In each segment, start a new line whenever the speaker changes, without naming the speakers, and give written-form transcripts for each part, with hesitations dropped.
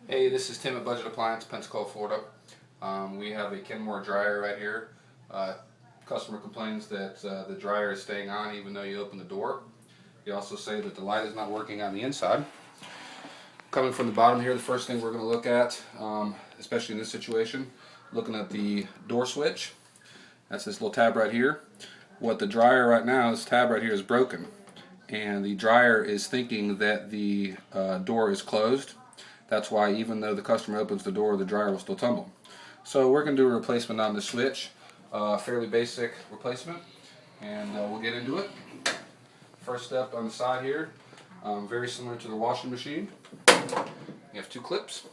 Hey, this is Tim at Budget Appliance, Pensacola, Florida. We have a Kenmore dryer right here. Customer complains that the dryer is staying on even though you open the door. You also say that the light is not working on the inside. Coming from the bottom here, the first thing we're going to look at, especially in this situation, looking at the door switch. That's this little tab right here. What the dryer right now, this tab right here is broken, and the dryer is thinking that the door is closed. That's why even though the customer opens the door, the dryer will still tumble. So we're going to do a replacement on the switch, fairly basic replacement, and we'll get into it. First step on the side here, very similar to the washing machine. You have two clips.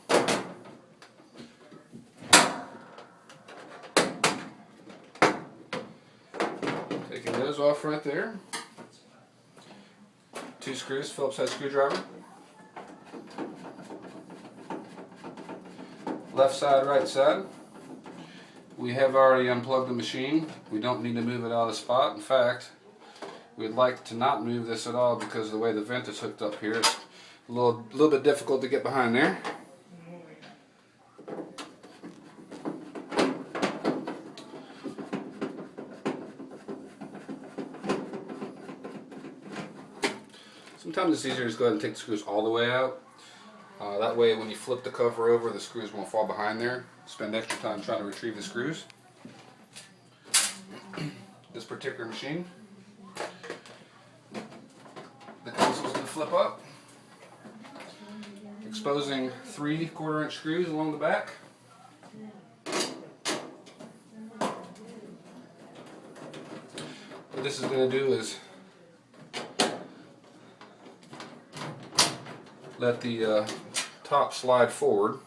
Taking those off right there. Two screws, Phillips head screwdriver. Left side, right side. We have already unplugged the machine. We don't need to move it out of the spot. In fact, we'd like to not move this at all because of the way the vent is hooked up here. It's a little bit difficult to get behind there. Sometimes it's easier to just go ahead and take the screws all the way out. That way when you flip the cover over, the screws won't fall behind there. Spend extra time trying to retrieve the screws. This particular machine, the console is going to flip up, exposing 3 1/4-inch screws along the back. What this is going to do is let the top slide forward.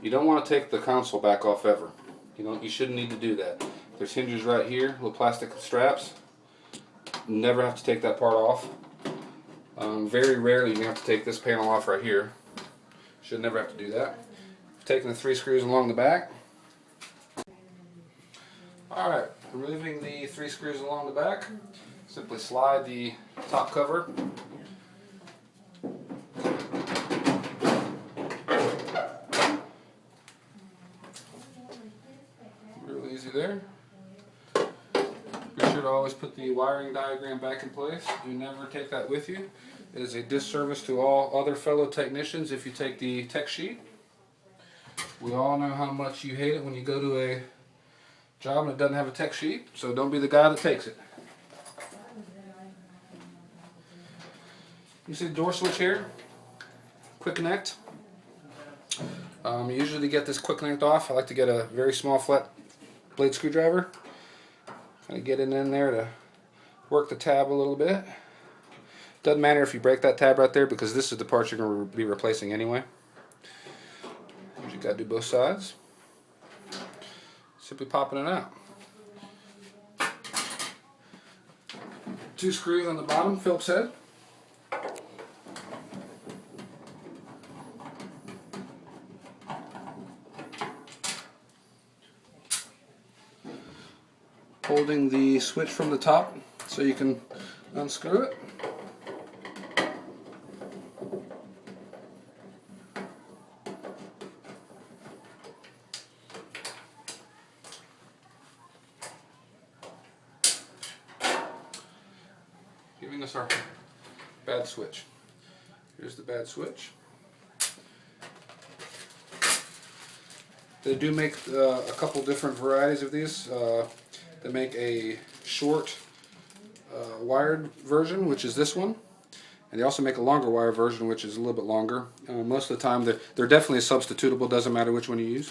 You don't want to take the console back off ever. You shouldn't need to do that. There's hinges right here, little plastic straps. Never have to take that part off. Very rarely you have to take this panel off right here. Should never have to do that. Taking the 3 screws along the back. Alright, removing the 3 screws along the back. Simply slide the top cover. Real easy there. Be sure to always put the wiring diagram back in place. Do never take that with you. It is a disservice to all other fellow technicians if you take the tech sheet. We all know how much you hate it when you go to a job and it doesn't have a tech sheet, so don't be the guy that takes it. You see the door switch here? Quick connect. Usually to get this quick connect off, I like to get a very small flat blade screwdriver. Kind of get it in there to work the tab a little bit. Doesn't matter if you break that tab right there because this is the part you're going to be replacing anyway. You got to do both sides. Simply popping it out. 2 screws on the bottom, Phillips head. Holding the switch from the top so you can unscrew it. Giving us our bad switch. Here's the bad switch. They do make a couple different varieties of these. They make a short wired version, which is this one, and they also make a longer wire version, which is a little bit longer. Most of the time they're definitely substitutable, doesn't matter which one you use.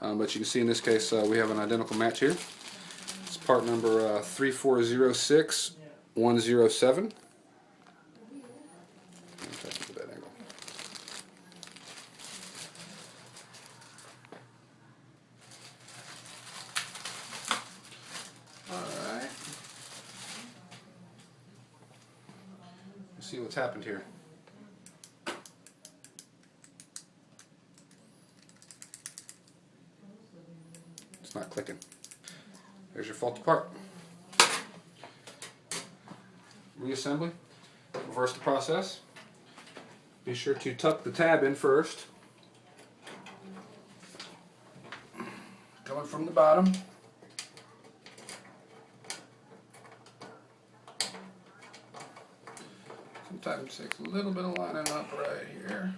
But you can see in this case we have an identical match here. It's part number 3406107. Alright. Let's see what's happened here. It's not clicking. There's your faulty part. Reassembly. Reverse the process. Be sure to tuck the tab in first. Coming from the bottom. Sometimes it takes a little bit of lining up right here.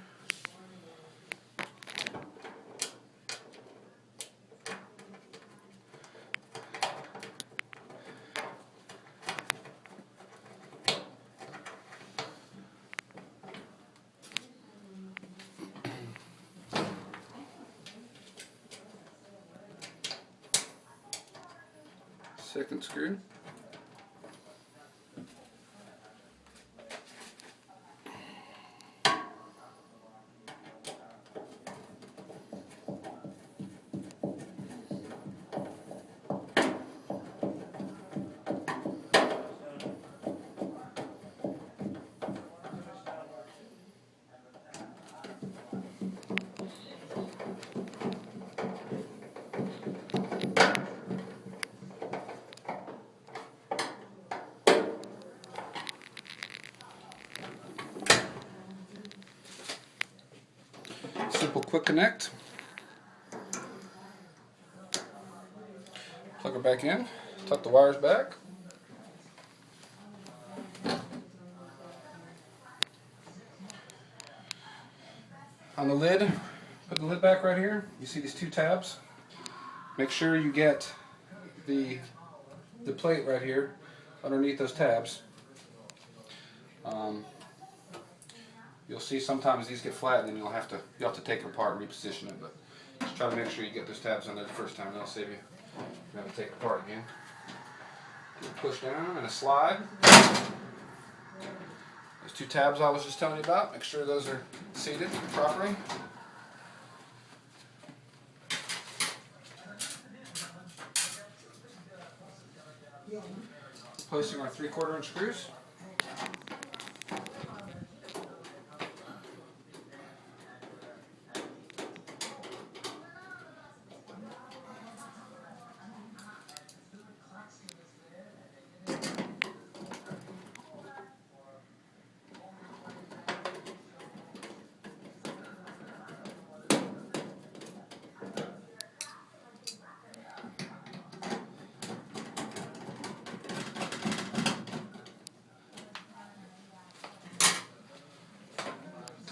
Second screw. Simple quick connect. Plug her back in, tuck the wires back. On the lid, put the lid back right here. You see these two tabs? Make sure you get the plate right here underneath those tabs. You'll see sometimes these get flat and then you'll have to take it apart and reposition it, but just try to make sure you get those tabs on there the first time. That'll save you having to take it apart again. Push down and a slide. Those two tabs I was just telling you about, make sure those are seated properly. Placing our 3/4 inch screws.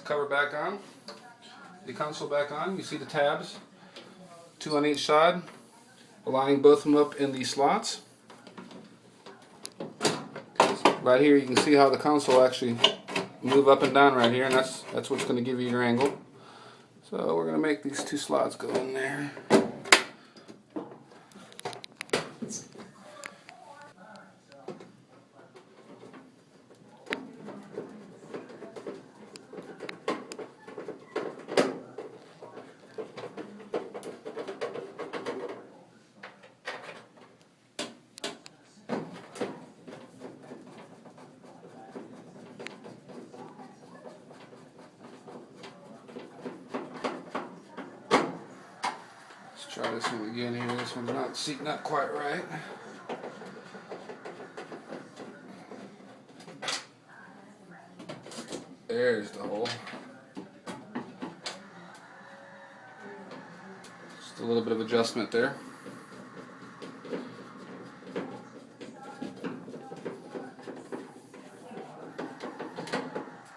Cover back on, the console back on. You see the tabs, 2 on each side, aligning both of them up in the slots. Right here you can see how the console actually move up and down right here, and that's what's going to give you your angle. So we're going to make these 2 slots go in there. Try this one again here. This one's not quite right. There's the hole. Just a little bit of adjustment there.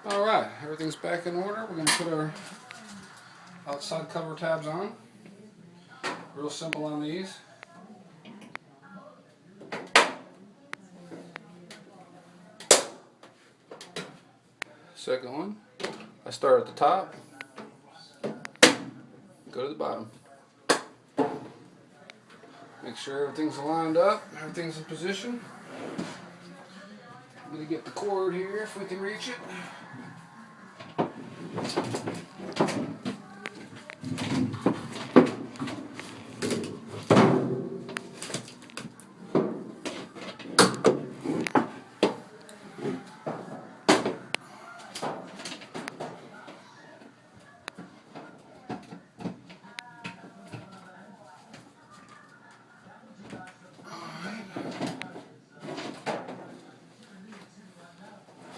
Alright, everything's back in order. We're going to put our outside cover tabs on. Real simple on these. Second one, I start at the top, go to the bottom. Make sure everything's lined up, everything's in position. I'm going to get the cord here if we can reach it.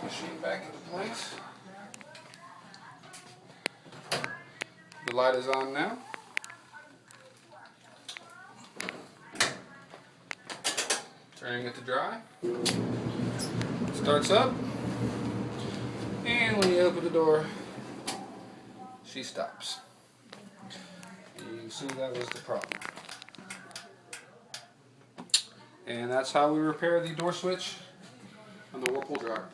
Machine back into place. The light is on now. Turning it to dry. Starts up. And when you open the door, she stops. And you can see that was the problem. And that's how we repair the door switch on the Whirlpool dryer.